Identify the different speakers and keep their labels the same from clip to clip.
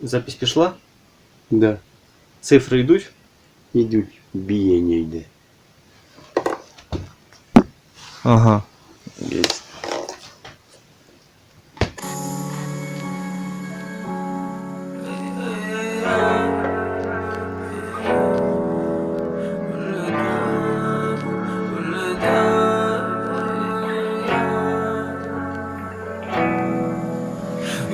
Speaker 1: Запись пішла?
Speaker 2: Да.
Speaker 1: Цифри йдуть?
Speaker 2: Ідуть, бієння йде.
Speaker 1: Ага.
Speaker 2: Есть.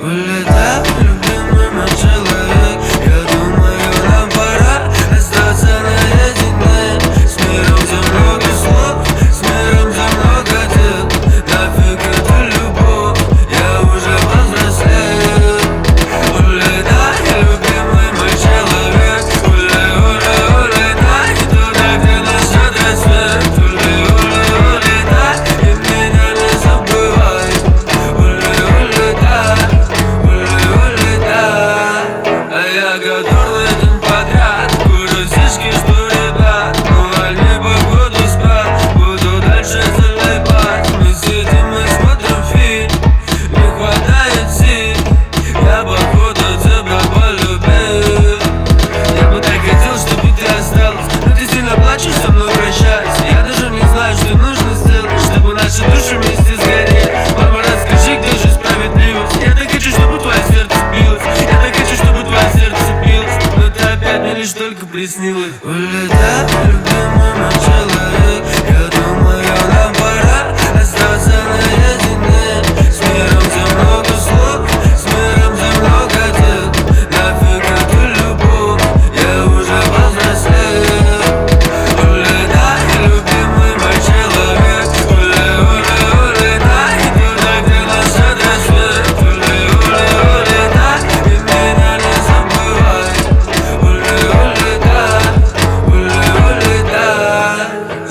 Speaker 3: Улетай, любимый мой человек. Я думаю, нам пора остаться наедине. С миром за много слов, с миром за много дел. Нафиг эту любовь, я уже повзрослел. Улетай, любимый мой человек. Улетай туда, где несет рассвет. Улетай, и меня не забывай. Улетай. А я готов на день подряд. Курю сишки, что ребят. Ну вольни походу спать. Буду дальше залипать. Мы сидим и смотрим фильм. Не хватает сил. Я походу тебя полюбил. Я бы так хотел, чтобы ты осталась. Но ты сильно плачешь, со мной прощаясь. Я даже не знаю, что нужно сделать, чтобы наши души вместе сгорели. Мама, расскажи, где же справедливость. Я так хочу, чтобы твое сердце билось. Я так хочу, чтобы твое сердце билось. Но ты опять мне лишь только приснилась. Улетай, любимый мой человек. Я думаю, нам пора остаться наедине. С миром за много слов, с миром за много дел. Нафиг эту любовь, я уже повзрослел. Улетай, любимый мой человек. Улетай туда, где несет рассвет. Улетай, и меня не забывай. Улетай.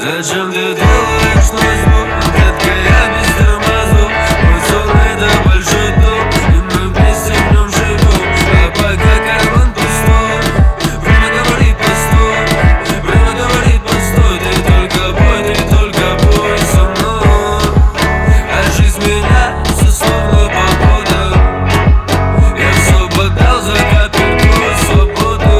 Speaker 3: Зачем ты делаешь наш звук? Детка, я без тормозов. Мой сонный да большой дом, и мы вместе в нем живем. А пока карман пустой, время говорит постой. Время говорит постой. Ты только бой со мной. А жизнь меняется, словно погода. Я все подал за капельку свободы.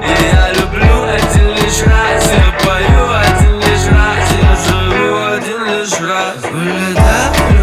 Speaker 3: И я люблю один лишь раз. Я пою один лишь раз. Я живу один лишь раз. Улетай.